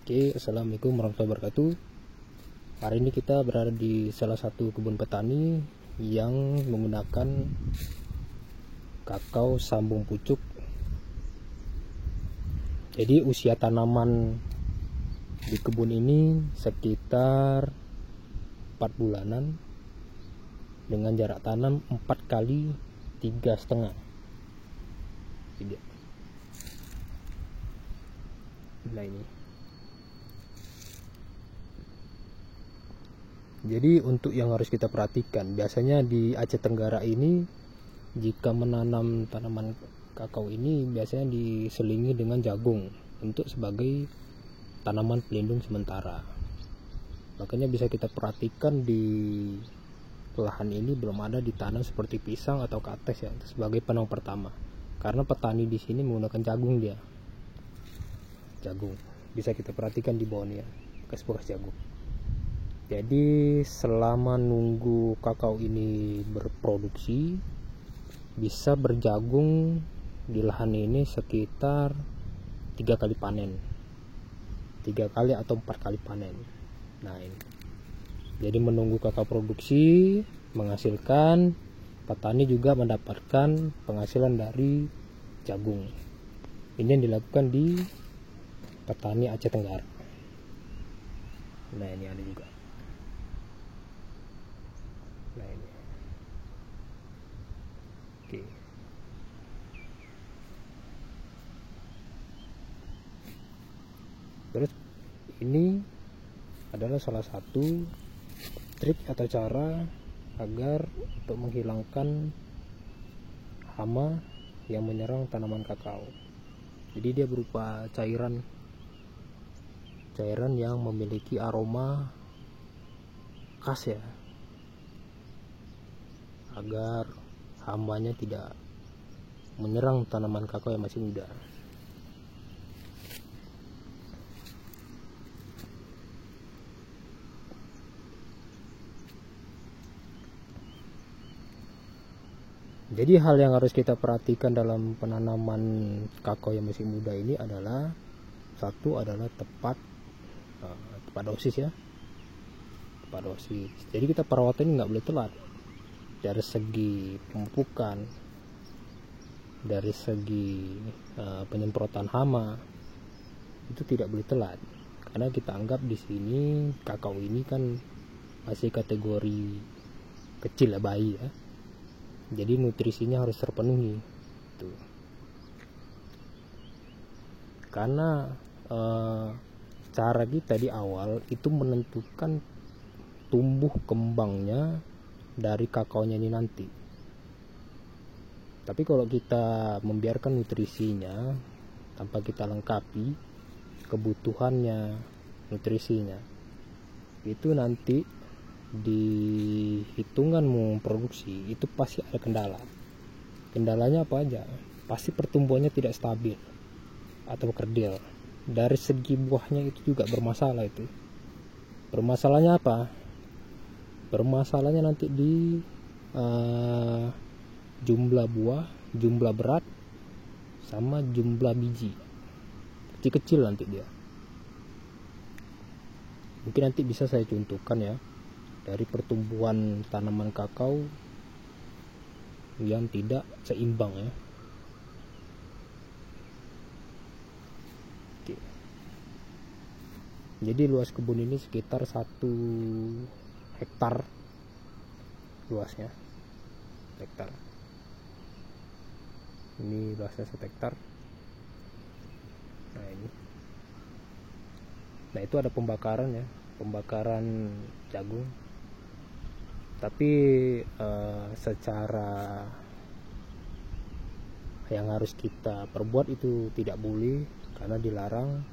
Oke, assalamualaikum warahmatullahi wabarakatuh. Hari ini kita berada di salah satu kebun petani yang menggunakan kakao sambung pucuk. Jadi usia tanaman di kebun ini sekitar 4 bulanan dengan jarak tanam 4 kali 3,5. Nah ini. Jadi untuk yang harus kita perhatikan, biasanya di Aceh Tenggara ini jika menanam tanaman kakao ini biasanya diselingi dengan jagung untuk sebagai tanaman pelindung sementara. Makanya bisa kita perhatikan di lahan ini belum ada ditanam seperti pisang atau kates ya sebagai penang pertama. Karena petani di sini menggunakan jagung dia. Jagung. Bisa kita perhatikan di bawahnya bekas-bekas jagung. Jadi selama nunggu kakao ini berproduksi bisa berjagung di lahan ini sekitar 3 kali panen, 3 kali atau 4 kali panen. Nah ini, jadi menunggu kakao produksi menghasilkan, petani juga mendapatkan penghasilan dari jagung. Ini yang dilakukan di petani Aceh Tenggara. Nah ini ada juga. Nah ini. Oke. Terus ini adalah salah satu trik atau cara agar untuk menghilangkan hama yang menyerang tanaman kakao. Jadi dia berupa cairan yang memiliki aroma khas ya, agar hambanya tidak menyerang tanaman kakao yang masih muda. Jadi hal yang harus kita perhatikan dalam penanaman kakao yang masih muda ini adalah satu adalah tepat dosis ya, tepat dosis. Jadi kita perawatan ini nggak boleh telat. Dari segi pemupukan, dari segi penyemprotan hama itu tidak boleh telat, karena kita anggap di sini kakao ini kan masih kategori kecil ya, bayi ya, jadi nutrisinya harus terpenuhi tuh. Karena cara kita di awal itu menentukan tumbuh kembangnya dari kakaonya ini nanti. Tapi kalau kita membiarkan nutrisinya tanpa kita lengkapi kebutuhannya nutrisinya, itu nanti di hitungan memproduksi itu pasti ada kendala. Kendalanya apa aja? Pasti pertumbuhannya tidak stabil atau kerdil. Dari segi buahnya itu juga bermasalah itu. Bermasalahnya apa? Bermasalahnya nanti di jumlah buah, jumlah berat, sama jumlah biji. Kecil-kecil nanti dia. Mungkin nanti bisa saya contohkan ya, dari pertumbuhan tanaman kakao yang tidak seimbang ya. Oke. Jadi luas kebun ini sekitar 1 hektar luasnya, hektar. Ini luasnya 1 hektar. Nah ini. Nah itu ada pembakaran ya, pembakaran jagung. Tapi secara yang harus kita perbuat itu tidak boleh, karena dilarang.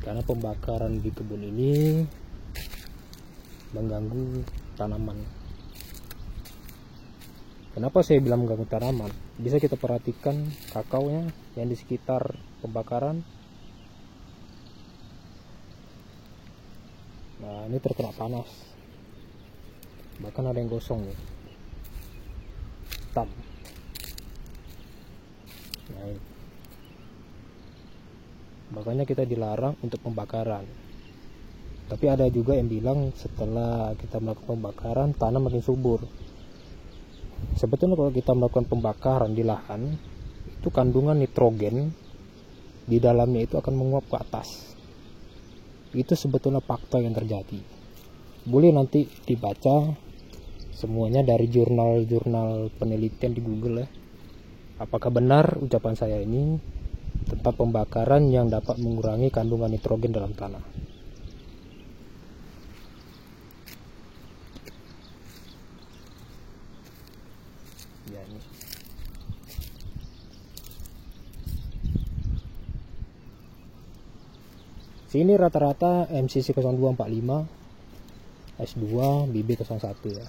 Karena pembakaran di kebun ini mengganggu tanaman. Kenapa saya bilang mengganggu tanaman? Bisa kita perhatikan kakaonya yang di sekitar pembakaran. Nah ini terkena panas, bahkan ada yang gosong nih, hitam. Nah ini. makanya kita dilarang untuk pembakaran. Tapi ada juga yang bilang setelah kita melakukan pembakaran tanah makin subur. Sebetulnya kalau kita melakukan pembakaran di lahan, itu kandungan nitrogen di dalamnya itu akan menguap ke atas. Itu sebetulnya fakta yang terjadi. Boleh nanti dibaca semuanya dari jurnal-jurnal penelitian di Google ya. Apakah benar ucapan saya ini tentang pembakaran yang dapat mengurangi kandungan nitrogen dalam tanah? Ya, ini. Sini rata-rata MCC 0245, S2, BB01 ya.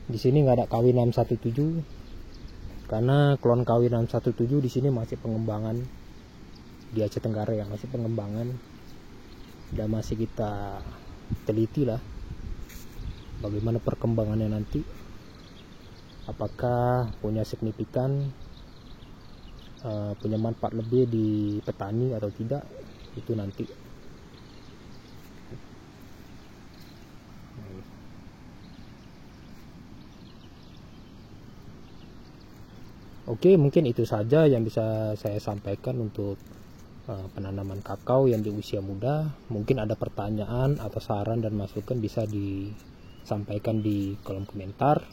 Di sini nggak ada KW617 karena klon KW617 di sini masih pengembangan di Aceh Tenggara ya, masih pengembangan dan masih kita teliti lah bagaimana perkembangannya nanti, apakah punya signifikan, punya manfaat lebih di petani atau tidak, itu nanti. Oke, mungkin itu saja yang bisa saya sampaikan untuk penanaman kakao yang di usia muda. Mungkin ada pertanyaan atau saran dan masukan bisa disampaikan di kolom komentar.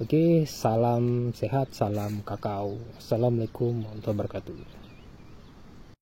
Oke, salam sehat, salam kakao. Assalamualaikum warahmatullahi wabarakatuh.